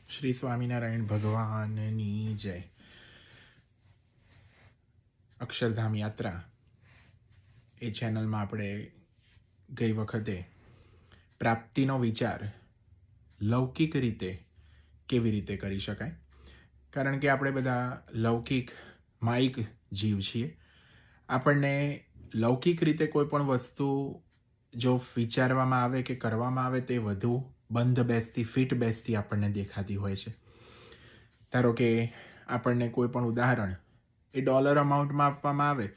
શ્રી સ્વામિનારાયણ ભગવાનની જય. અક્ષરધામ યાત્રા એ ચેનલમાં આપણે ગઈ વખતે પ્રાપ્તિનો વિચાર લૌકિક રીતે કેવી રીતે કરી શકાય, કારણ કે આપણે બધા લૌકિક માયિક જીવ છીએ. આપણને લૌકિક રીતે કોઈ પણ વસ્તુ જો વિચારવામાં આવે કે કરવામાં આવે તે વધુ બંધ બેસતી ફિટ બેસતી આપણને દેખાતી હોય છે. ધારો કે આપણને કોઈ પણ ઉદાહરણ એ ડોલર અમાઉન્ટમાં આપવામાં આવે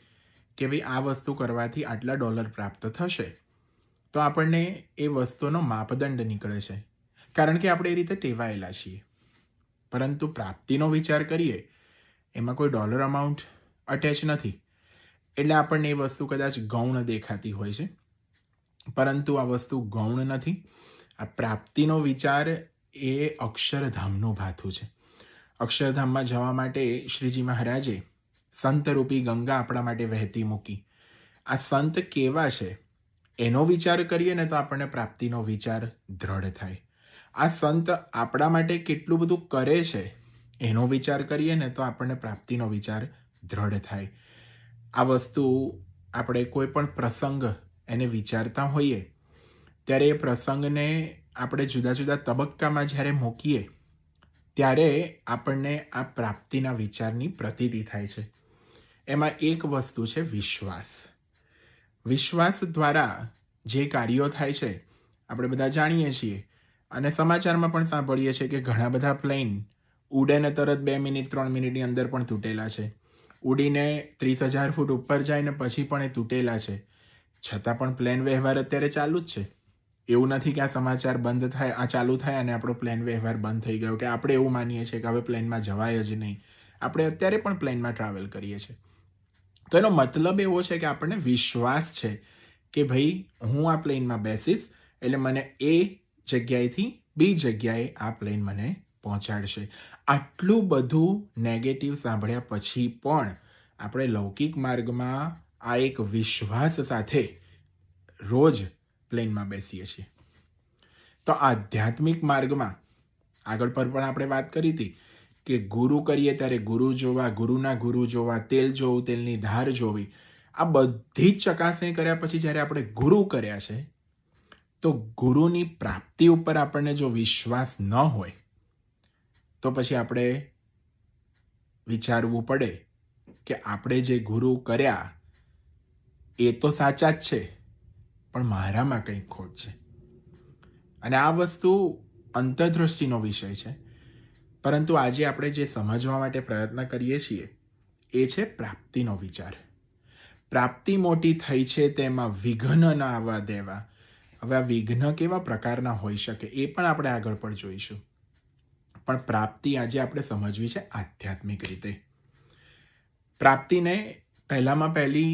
કે ભાઈ આ વસ્તુ કરવાથી આટલા ડોલર પ્રાપ્ત થશે, તો આપણને એ વસ્તુનો માપદંડ નીકળે છે, કારણ કે આપણે એ રીતે ટેવાયેલા છીએ. પરંતુ પ્રાપ્તિનો વિચાર કરીએ એમાં કોઈ ડોલર અમાઉન્ટ અટેચ નથી, એટલે આપણને એ વસ્તુ કદાચ ગૌણ દેખાતી હોય છે, પરંતુ આ વસ્તુ ગૌણ નથી. આ પ્રાપ્તિનો વિચાર એ અક્ષરધામનું ભાથું છે. અક્ષરધામમાં જવા માટે શ્રીજી મહારાજે સંતરૂપી ગંગા આપણા માટે વહેતી મૂકી. આ સંત કેવા છે એનો વિચાર કરીએ ને તો આપણને પ્રાપ્તિનો વિચાર દ્રઢ થાય. આ સંત આપણા માટે કેટલું બધું કરે છે એનો વિચાર કરીએ ને તો આપણને પ્રાપ્તિનો વિચાર દ્રઢ થાય. આ વસ્તુ આપણે કોઈ પણ પ્રસંગ એને વિચારતા હોઈએ ત્યારે એ પ્રસંગને આપણે જુદા જુદા તબક્કામાં જ્યારે મૂકીએ ત્યારે આપણને આ પ્રાપ્તિના વિચારની પ્રતીતિ થાય છે. એમાં એક વસ્તુ છે વિશ્વાસ. વિશ્વાસ દ્વારા જે કાર્યો થાય છે આપણે બધા જાણીએ છીએ, અને સમાચારમાં પણ સાંભળીએ છીએ કે ઘણા બધા પ્લેન ઉડે ને તરત 2 મિનિટ 3 મિનિટની અંદર પણ તૂટેલા છે. ઉડીને 30,000 ફૂટ ઉપર જાય ને પછી પણ એ તૂટેલા છે, છતાં પણ પ્લેન વ્યવહાર અત્યારે ચાલુ જ છે. એવું નથી કે આ સમાચાર બંધ થાય, આ ચાલુ થાય અને આપણો પ્લેન વ્યવહાર બંધ થઈ ગયો, કે આપણે એવું માનીએ છીએ કે હવે પ્લેનમાં જવાય જ નહીં. આપણે અત્યારે પણ પ્લેનમાં ટ્રાવેલ કરીએ છીએ. તો એનો મતલબ એવો છે કે આપણને વિશ્વાસ છે કે ભાઈ હું આ પ્લેનમાં બેસીશ એટલે મને એ જગ્યાએથી બી જગ્યાએ આ પ્લેન મને પહોંચાડશે. આટલું બધું નેગેટિવ સાંભળ્યા પછી પણ આપણે લૌકિક માર્ગમાં આ એક વિશ્વાસ સાથે રોજ પ્લેનમાં બેસીએ છીએ. તો આધ્યાત્મિક માર્ગમાં આગળ પર પણ આપણે વાત કરી હતી કે ગુરુ કરીએ ત્યારે ગુરુ જોવા, ગુરુના ગુરુ જોવા, તેલ જોવું, તેલની ધાર જોવી. આ બધી જ ચકાસણી કર્યા પછી જ્યારે આપણે ગુરુ કર્યા છે, તો ગુરુની પ્રાપ્તિ ઉપર આપણને જો વિશ્વાસ ન હોય તો પછી આપણે વિચારવું પડે કે આપણે જે ગુરુ કર્યા એ તો સાચા જ છે, પણ મારામાં કંઈક ખોટ છે. અને આ વસ્તુ અંતર્દૃષ્ટિનો વિષય છે, પરંતુ આજે આપણે જે સમજવા માટે પ્રયત્ન કરીએ છીએ એ છે પ્રાપ્તિનો વિચાર. પ્રાપ્તિ મોટી થઈ છે તેમાં વિઘ્ન ન આવવા દેવા. હવે આ વિઘ્ન કેવા પ્રકારના હોઈ શકે એ પણ આપણે આગળ પણ જોઈશું, પણ પ્રાપ્તિ આજે આપણે સમજવી છે આધ્યાત્મિક રીતે. પ્રાપ્તિને પહેલામાં પહેલી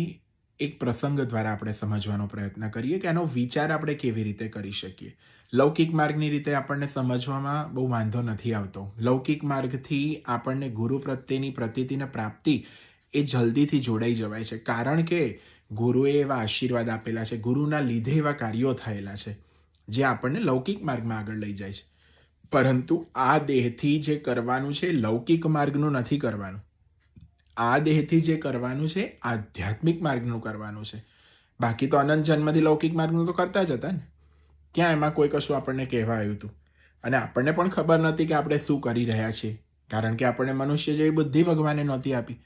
એક પ્રસંગ દ્વારા આપણે સમજવાનો પ્રયત્ન કરીએ કે આનો વિચાર આપણે કેવી રીતે કરી શકીએ. લૌકિક માર્ગની રીતે આપણને સમજવામાં બહુ વાંધો નથી આવતો. લૌકિક માર્ગથી આપણને ગુરુ પ્રત્યેની પ્રતીતિને પ્રાપ્તિ એ જલ્દીથી જોડાઈ જવાય છે, કારણ કે ગુરુએ એવા આશીર્વાદ આપેલા છે, ગુરુના લીધે એવા કાર્યો થયેલા છે જે આપણને લૌકિક માર્ગમાં આગળ લઈ જાય છે. પરંતુ આ દેહથી જે કરવાનું છે લૌકિક માર્ગનું નથી કરવાનું. આ દેહથી જે કરવાનું છે આધ્યાત્મિક માર્ગનું કરવાનું છે. બાકી તો અનંત જન્મથી લૌકિક માર્ગનું તો કરતા જ હતા ને. ક્યાં એમાં કોઈ કશું આપણને કહેવા આવ્યું હતું? અને આપણને પણ ખબર નહોતી કે આપણે શું કરી રહ્યા છીએ, કારણ કે આપણને મનુષ્ય જેવી બુદ્ધિ ભગવાને નહોતી આપી.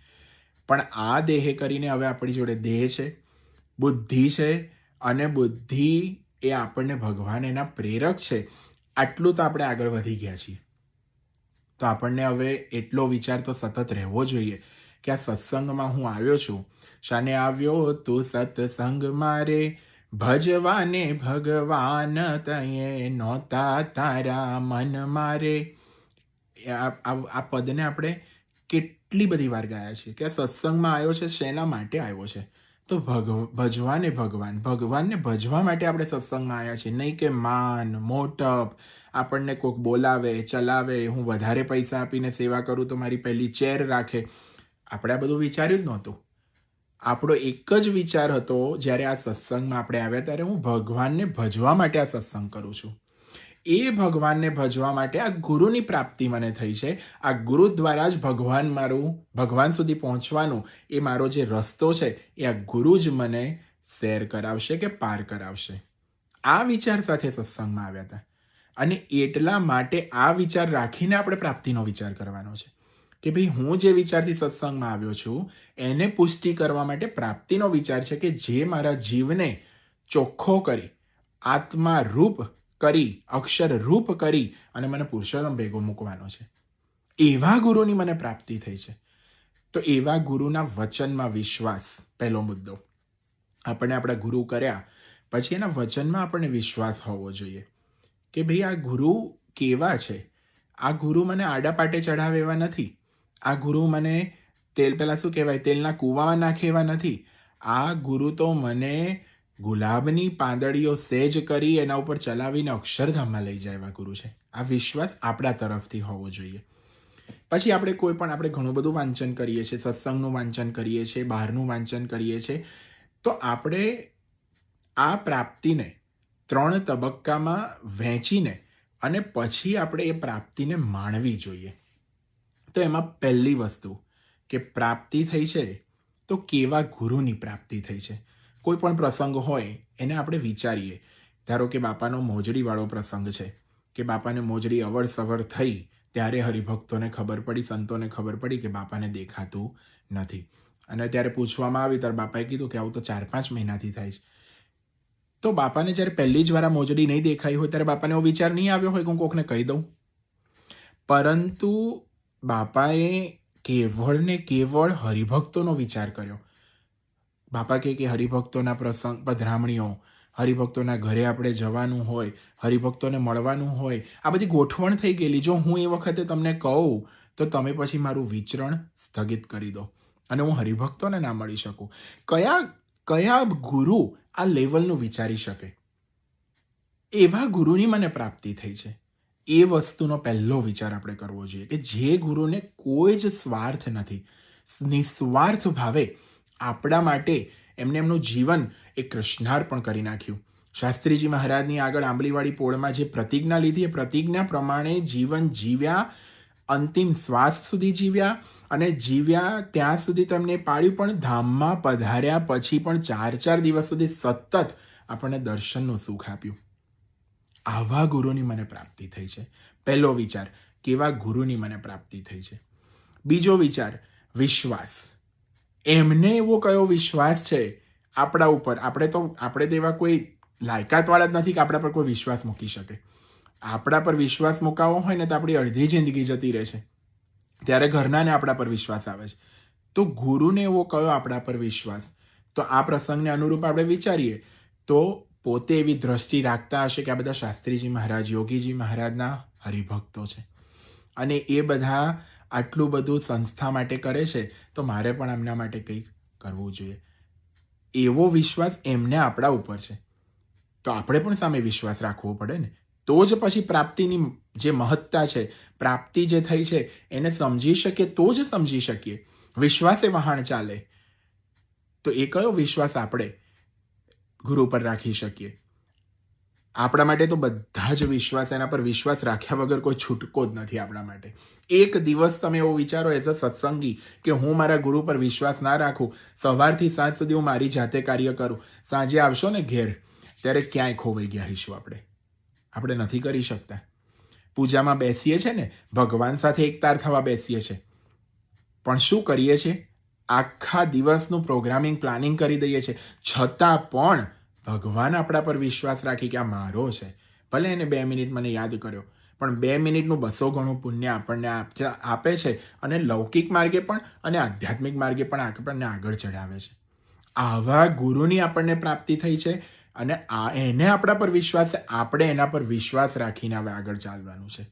પણ આ દેહે કરીને હવે આપણી જોડે દેહ છે, બુદ્ધિ છે, અને બુદ્ધિ એ આપણને ભગવાન એના પ્રેરક છે. આટલું તો આપણે આગળ વધી ગયા છીએ. તો આપણને હવે એટલો વિચાર તો સતત રહેવો જોઈએ કે આ સત્સંગમાં હું આવ્યો છું, શાને આવ્યો તું સત્સંગ મારે, ભજવાને ભગવાન તયે નહોતા તારા મન મારે. આ પદને આપણે કેટલી બધી વાર ગાયા છે કે આ સત્સંગમાં આવ્યો છે, શેના માટે આવ્યો છે? તો ભજવાને ભગવાન, ભગવાનને ભજવા માટે આપણે સત્સંગમાં આવ્યા છીએ, નહીં કે માન મોટપ, આપણને કોઈક બોલાવે ચલાવે, હું વધારે પૈસા આપીને સેવા કરું તો મારી પહેલી ચેર રાખે. આપણે આ બધું વિચાર્યું જ નહોતું. આપણો એક જ વિચાર હતો જ્યારે આ સત્સંગમાં આપણે આવ્યા ત્યારે હું ભગવાનને ભજવા માટે આ સત્સંગ કરું છું. એ ભગવાનને ભજવા માટે આ ગુરુની પ્રાપ્તિ મને થઈ છે. આ ગુરુ દ્વારા જ ભગવાન સુધી પહોંચવાનું એ મારો જે રસ્તો છે એ આ ગુરુ જ મને શેર કરાવશે કે પાર કરાવશે. આ વિચાર સાથે સત્સંગમાં આવ્યા હતા. અને એટલા માટે આ વિચાર રાખીને આપણે પ્રાપ્તિનો વિચાર કરવાનો છે કે ભાઈ હું જે વિચારથી સત્સંગમાં આવ્યો છું એને પુષ્ટિ કરવા માટે પ્રાપ્તિનો વિચાર છે કે જે મારા જીવને ચોખ્ખો કરી, આત્મા રૂપ કરી, અક્ષર રૂપ કરી અને મને પુરુષોત્તમ ભેગો મૂકવાનો છે. એવા ગુરુની મને પ્રાપ્તિ થઈ છે. તો એવા ગુરુના વચનમાં વિશ્વાસ પહેલો મુદ્દો. આપણે આપણા ગુરુ કર્યા પછી એના વચનમાં આપણને વિશ્વાસ હોવો જોઈએ કે ભાઈ આ ગુરુ કેવા છે. આ ગુરુ મને આડા પાટે ચઢાવે એવા નથી. આ ગુરુ મને તેલના કૂવામાં નાખે એવા નથી. આ ગુરુ તો મને ગુલાબની પાંદડીઓ સેજ કરી એના ઉપર ચલાવીને અક્ષરધામમાં લઈ જાય એવા ગુરુ છે. આ વિશ્વાસ આપણા તરફથી હોવો જોઈએ. પછી આપણે ઘણું બધું વાંચન કરીએ છીએ, સત્સંગનું વાંચન કરીએ છીએ, બહારનું વાંચન કરીએ છીએ. તો આપણે આ પ્રાપ્તિને 3 તબક્કામાં વહેંચીને અને પછી આપણે એ પ્રાપ્તિને માણવી જોઈએ. તો એમાં પહેલી વસ્તુ કે પ્રાપ્તિ થઈ છે તો કેવા ગુરુની પ્રાપ્તિ થઈ છે. કોઈ પણ પ્રસંગ હોય એને આપણે વિચારીએ. ધારો કે બાપાનો મોજડીવાળો પ્રસંગ છે કે બાપાને મોજડી અવર સવર થઈ ત્યારે હરિભક્તોને ખબર પડી, સંતોને ખબર પડી કે બાપાને દેખાતું નથી. અને ત્યારે પૂછવામાં આવી ત્યારે બાપાએ કીધું કે આવું તો 4-5 મહિનાથી થાય છે. તો બાપાને જ્યારે પહેલી જ વાર આ મોજડી નહીં દેખાઈ હોય ત્યારે બાપાને એવો વિચાર નહીં આવ્યો હોય કે હું કોકને કહી દઉં. પરંતુ બાપાએ કેવળ ને કેવળ હરિભક્તોનો વિચાર કર્યો. બાપા કે હરિભક્તોના પ્રસંગ, પધરામણીઓ, હરિભક્તોના ઘરે આપણે જવાનું હોય, હરિભક્તોને મળવાનું હોય, આ બધી ગોઠવણ થઈ ગયેલી. જો હું એ વખતે તમને કહું તો તમે પછી મારું વિચરણ સ્થગિત કરી દો અને હું હરિભક્તોને ના મળી શકું. કયા ગુરુ આ લેવલનું વિચારી શકે? એવા ગુરુની મને પ્રાપ્તિ થઈ છે. એ વસ્તુનો પહેલો વિચાર આપણે કરવો જોઈએ કે જે ગુરુને કોઈ જ સ્વાર્થ નથી, નિસ્વાર્થ ભાવે આપણા માટે એમનું જીવન એ કૃષ્ણાર્પણ કરી નાખ્યું. શાસ્ત્રીજી મહારાજની આગળ આંબલીવાળી પોળમાં જે પ્રતિજ્ઞા લીધી એ પ્રતિજ્ઞા પ્રમાણે જીવન જીવ્યા, અંતિમ શ્વાસ સુધી જીવ્યા અને જીવ્યા ત્યાં સુધી તેમને પાડ્યું. પણ ધામમાં પધાર્યા પછી પણ 4 દિવસ સુધી સતત આપણને દર્શનનું સુખ આપ્યું. આવા ગુરુની મને પ્રાપ્તિ થઈ છે. પહેલો વિચાર, કેવા ગુરુની મને પ્રાપ્તિ થઈ છે. બીજો વિચાર, વિશ્વાસ. એમને એવો કયો વિશ્વાસ છે આપણા ઉપર? આપણે તો એવા કોઈ લાયકાતવાળા જ નથી કે આપણા પર કોઈ વિશ્વાસ મૂકી શકે. આપણા પર વિશ્વાસ મુકાવો હોય ને તો આપણી અડધી જિંદગી જતી રહે છે. ત્યારે ઘરનાને આપણા પર વિશ્વાસ આવે છે. તો ગુરુને એવો કયો આપણા પર વિશ્વાસ? તો આ પ્રસંગને અનુરૂપ આપણે વિચારીએ તો પોતે એવી દ્રષ્ટિ રાખતા હશે કે આ બધા શાસ્ત્રીજી મહારાજ, યોગીજી મહારાજના હરિભક્તો છે અને એ બધા આટલું બધું સંસ્થા માટે કરે છે તો મારે પણ એમના માટે કંઈક કરવું જોઈએ. એવો વિશ્વાસ એમને આપણા ઉપર છે તો આપણે પણ સામે વિશ્વાસ રાખવો પડે ને. તો જ પછી પ્રાપ્તિની જે મહત્તા છે, પ્રાપ્તિ જે થઈ છે એને સમજી શકીએ તો જ સમજી શકીએ. વિશ્વાસે વહાણ ચાલે. તો એ કયો વિશ્વાસ આપણે ગુરુ પર રાખી શકીએ? આપણા માટે તો બધા જ વિશ્વાસ, એના પર વિશ્વાસ રાખ્યા વગર કોઈ છૂટકો જ નથી આપણા માટે. એક દિવસ તમે એવો વિચારો એઝ અ સત્સંગી કે હું મારા ગુરુ પર વિશ્વાસ ના રાખું, સવારથી સાંજ સુધી હું મારી જાતે કાર્ય કરું, સાંજે આવશો ને ઘેર ત્યારે ક્યાંય ખોવાઈ ગયા હઈશું આપણે નથી કરી શકતા. પૂજામાં બેસીએ છીએ ને, ભગવાન સાથે એકતાર થવા બેસીએ છીએ, પણ શું કરીએ છીએ? આખા દિવસનું પ્રોગ્રામિંગ, પ્લાનિંગ કરી દઈએ છીએ, છતાં પણ ભગવાન આપણા પર વિશ્વાસ રાખી કે આ મારો છે, ભલે એને 2 મિનિટ મને યાદ કર્યો, પણ 2 મિનિટનું 200 ગણું પુણ્ય આપણને આપે છે અને લૌકિક માર્ગે પણ અને આધ્યાત્મિક માર્ગે પણ આપણને આગળ ચડાવે છે. આવા ગુરુની આપણને પ્રાપ્તિ થઈ છે અને એને આપણા પર વિશ્વાસ છે. આપણે એના પર વિશ્વાસ રાખીને હવે આગળ ચાલવાનું છે.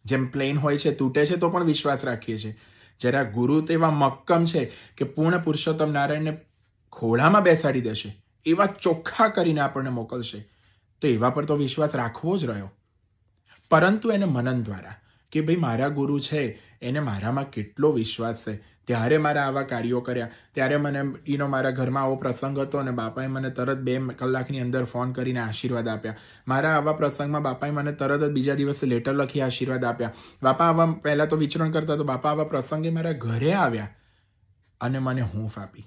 જેમ પ્લેન હોય છે, તૂટે છે તો પણ વિશ્વાસ રાખીએ છીએ. જરા ગુરુ તો એવા મક્કમ છે કે પૂર્ણ પુરુષોત્તમ નારાયણને ખોળામાં બેસાડી દેશે, એવા ચોખ્ખા કરીને આપણને મોકલશે. તો એવા પર તો વિશ્વાસ રાખવો જ રહ્યો. પરંતુ એને મનન દ્વારા કે ભાઈ મારા ગુરુ છે, એને મારામાં કેટલો વિશ્વાસ છે, ત્યારે મારા આવા કાર્યો કર્યા, ત્યારે મને મારા ઘરમાં આવો પ્રસંગ હતો અને બાપાએ મને તરત 2 કલાકની અંદર ફોન કરીને આશીર્વાદ આપ્યા. મારા આવા પ્રસંગમાં બાપાએ મને તરત જ બીજા દિવસે લેટર લખી આશીર્વાદ આપ્યા. બાપા આવા પહેલાં તો વિચરણ કરતા, તો બાપા આવા પ્રસંગે મારા ઘરે આવ્યા અને મને હૂંફ આપી.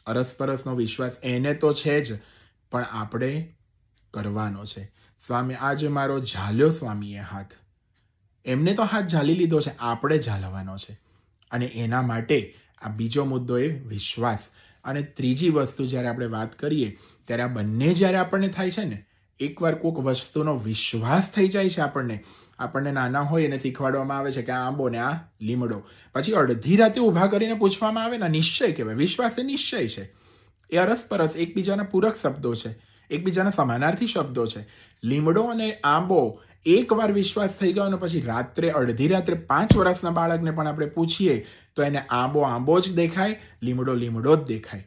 અરસપરસનો વિશ્વાસ એને તો છે જ, પણ આપણે કરવાનો છે. સ્વામી આજે મારો ઝાલ્યો સ્વામીએ હાથ, એમને તો હાથ ઝાલી લીધો છે, આપણે ઝાલવાનો છે. અને એના માટે આ બીજો મુદ્દો એ વિશ્વાસ. અને ત્રીજી વસ્તુ જ્યારે આપણે વાત કરીએ ત્યારે આ બંને જ્યારે આપણને થાય છે ને, એકવાર કોઈક વસ્તુનો વિશ્વાસ થઈ જાય છે આપણને નાના હોય એને શીખવાડવામાં આવે છે કે આ આંબો ને આ લીમડો, પછી અડધી રાતે ઊભા કરીને પૂછવામાં આવે ને, નિશ્ચય કહેવાય. વિશ્વાસ એ નિશ્ચય છે, એ અરસપરસ એકબીજાના પૂરક શબ્દો છે, એકબીજાના સમાનાર્થી શબ્દો છે. લીમડો અને આંબો એકવાર વિશ્વાસ થઈ ગયો અને પછી અડધી રાત્રે 5 વર્ષના બાળકને પણ આપણે પૂછીએ તો એને આંબો આંબો જ દેખાય, લીમડો લીમડો જ દેખાય.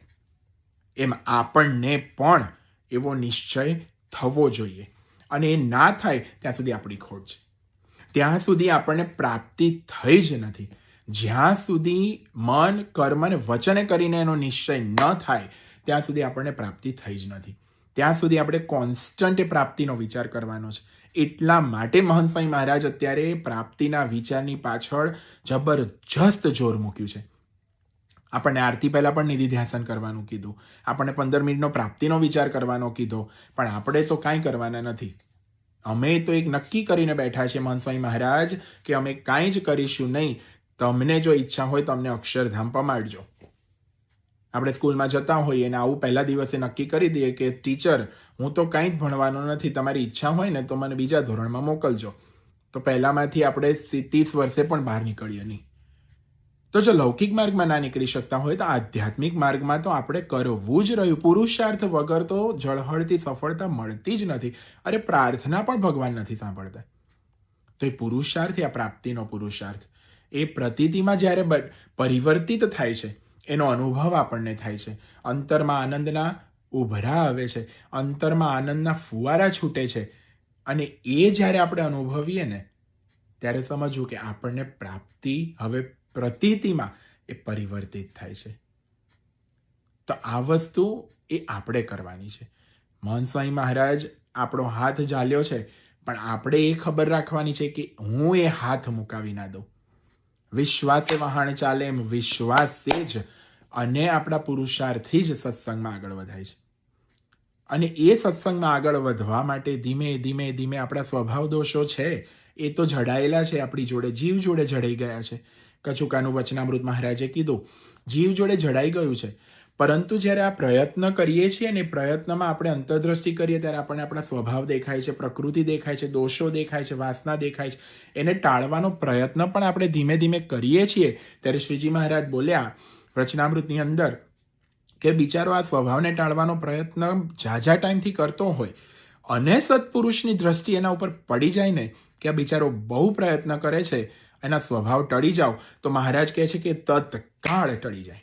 એમ આપણને પણ એવો નિશ્ચય થવો જોઈએ. અને એ ના થાય ત્યાં સુધી આપણી ખોટ છે, ત્યાં સુધી આપણને પ્રાપ્તિ થઈ જ નથી. જ્યાં સુધી મન, કર્મ અને વચને કરીને એનો નિશ્ચય ન થાય ત્યાં સુધી આપણને પ્રાપ્તિ થઈ જ નથી. ત્યાં સુધી આપણે કોન્સ્ટન્ટ એ પ્રાપ્તિનો વિચાર કરવાનો છે. એટલા માટે મહંત સ્વામી મહારાજ અત્યારે પ્રાપ્તિના વિચારની પાછળ જબરજસ્ત જોર મૂક્યું છે. આપણને આરતી પહેલા પણ નિધિ ધ્યાસન કરવાનું કીધું, આપણને 15 મિનિટનો પ્રાપ્તિનો વિચાર કરવાનો કીધો, પણ આપણે તો કાંઈ કરવાના નથી. અમે તો એક નક્કી કરીને બેઠા છે મહંત સ્વામી મહારાજ કે અમે કાંઈ જ કરીશું નહીં. તમને જો ઈચ્છા હોય તો અમને અક્ષરધામ પમાડજો. આપણે સ્કૂલમાં જતા હોઈએ અને આવું પહેલા દિવસે નક્કી કરી દઈએ કે ટીચર હું તો કાંઈ જ ભણવાનો નથી, તમારી ઈચ્છા હોય ને તો મને બીજા ધોરણમાં મોકલજો. તો પહેલામાંથી આપણે 30 વર્ષે પણ બહાર નીકળીએ નહીં. તો જો લૌકિક માર્ગમાં ના નીકળી શકતા હોય તો આધ્યાત્મિક માર્ગમાં તો આપણે કરવું જ રહ્યું. પુરુષાર્થ વગર તો ઝળહળતી સફળતા મળતી જ નથી. અરે પ્રાર્થના પણ ભગવાન નથી સાંભળતા. તો એ પુરુષાર્થ, આ પ્રાપ્તિનો પુરુષાર્થ, એ પ્રતીતિમાં જ્યારે પરિવર્તિત થાય છે, એનો અનુભવ આપણને થાય છે. અંતરમાં આનંદના ઉભરા આવે છે, અંતરમાં આનંદના ફુવારા છૂટે છે. અને એ જ્યારે આપણે અનુભવીએ ને ત્યારે સમજવું કે આપણને પ્રાપ્તિ હવે પ્રતીતિમાં એ પરિવર્તિત થાય છે. તો આ વસ્તુ એ આપણે કરવાની છે. મહંત સ્વામી મહારાજ આપણો હાથ ઝાલ્યો છે, પણ આપણે એ ખબર રાખવાની છે કે હું એ હાથ મુકાવી ના દઉં. વિશ્વાસે વહાણ ચાલે એમ વિશ્વાસે જ અને આપણા પુરુષાર્થથી જ સત્સંગમાં આગળ વધાય છે. અને એ સત્સંગમાં આગળ વધવા માટે ધીમે ધીમે ધીમે આપણા સ્વભાવ દોષો છે એ તો જડાયેલા છે, આપણી જોડે જીવ જોડે જડાઈ ગયા છે. કચુકાનું વચનામૃત મહારાજે કીધું, જીવ જોડે જડાઈ ગયું છે. પરંતુ જ્યારે આ પ્રયત્ન કરીએ છીએ ને, પ્રયત્નમાં આપણે અંતર્દ્રષ્ટિ કરીએ ત્યારે આપણને આપણા સ્વભાવ દેખાય છે, પ્રકૃતિ દેખાય છે, દોષો દેખાય છે, વાસના દેખાય છે. એને ટાળવાનો પ્રયત્ન પણ આપણે ધીમે ધીમે કરીએ છીએ. ત્યારે શ્રીજી મહારાજ બોલ્યા વચનામૃતની અંદર કે બિચારો આ સ્વભાવને ટાળવાનો પ્રયત્ન ઝાઝા ટાઈમથી કરતો હોય અને સત્પુરુષની દ્રષ્ટિ એના ઉપર પડી જાય ને કે આ બિચારો બહુ પ્રયત્ન કરે છે, એના સ્વભાવ ટળી જાવ, તો મહારાજ કહે છે કે તત્કાળ ટળી જાય.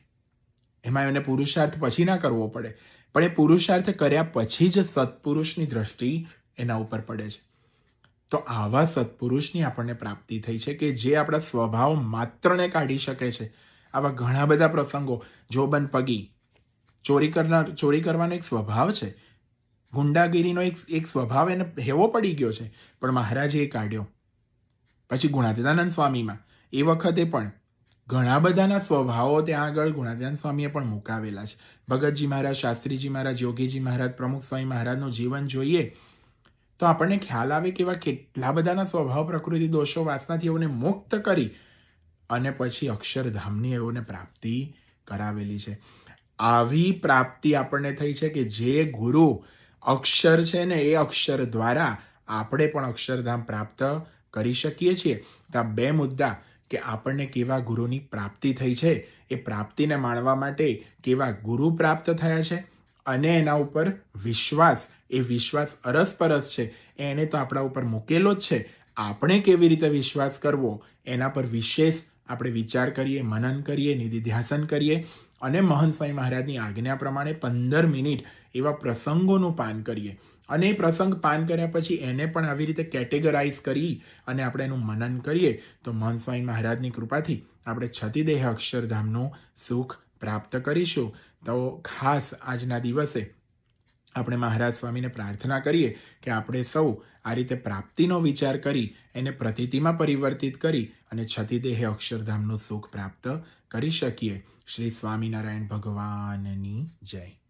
એમાં એને પુરુષાર્થ પછી ના કરવો પડે, પણ એ પુરુષાર્થ કર્યા પછી જ સત્પુરુષની દ્રષ્ટિ એના ઉપર પડે છે. તો આવા સત્પુરુષની આપણને પ્રાપ્તિ થઈ છે કે જે આપણા સ્વભાવ માત્રને કાઢી શકે છે. આવા ઘણા બધા પ્રસંગો, જોબન પગી, ચોરી કરવાનો એક સ્વભાવ છે, ગુંડાગીરીનો એક સ્વભાવ એને હેવો પડી ગયો છે, પણ મહારાજે એ કાઢ્યો. પછી ગુણાતીતાનંદ સ્વામીમાં એ વખતે પણ ઘણા બધાના સ્વભાવો ત્યાં આગળ ગુણાતીતાનંદ સ્વામીએ પણ મુકાવેલા છે. ભગતજી મહારાજ, શાસ્ત્રીજી મહારાજ, યોગીજી મહારાજ, પ્રમુખ સ્વામી મહારાજનું જીવન જોઈએ તો આપણને ખ્યાલ આવે કે એવા કેટલા બધાના સ્વભાવ, પ્રકૃતિ, દોષો, વાસનાથી એઓને મુક્ત કરી અને પછી અક્ષરધામની એઓને પ્રાપ્તિ કરાવેલી છે. આવી પ્રાપ્તિ આપણને થઈ છે કે જે ગુરુ અક્ષર છે ને, એ અક્ષર દ્વારા આપણે પણ અક્ષરધામ પ્રાપ્ત કરી શકીએ છીએ. તો આ 2 મુદ્દા કે આપણને કેવા ગુરુની પ્રાપ્તિ થઈ છે, એ પ્રાપ્તિને માણવા માટે કેવા ગુરુ પ્રાપ્ત થયા છે અને એના ઉપર વિશ્વાસ, એ વિશ્વાસ અરસપરસ છે, એને તો આપણા ઉપર મૂકેલો જ છે. આપણે કેવી રીતે વિશ્વાસ કરવો એના પર વિશેષ આપણે વિચાર કરીએ, મનન કરીએ, નિધિધ્યાસન કરીએ અને મહંત સ્વામી મહારાજની આજ્ઞા પ્રમાણે 15 મિનિટ એવા પ્રસંગોનું પાન કરીએ. અને એ પ્રસંગ પાન કર્યા પછી એને પણ આવી રીતે કેટેગરાઇઝ કરી અને આપણે એનું મનન કરીએ તો મહંત સ્વામી મહારાજની કૃપાથી આપણે છતિદેહ અક્ષરધામનું સુખ પ્રાપ્ત કરીશું. તો ખાસ આજના દિવસે આપણે મહારાજ સ્વામીને પ્રાર્થના કરીએ કે આપણે સૌ આ રીતે પ્રાપ્તિનો વિચાર કરી એને પ્રતીતિમાં પરિવર્તિત કરી અને છતિદેહ અક્ષરધામનું સુખ પ્રાપ્ત કરી શકીએ. શ્રી સ્વામિનારાયણ ભગવાનની જય.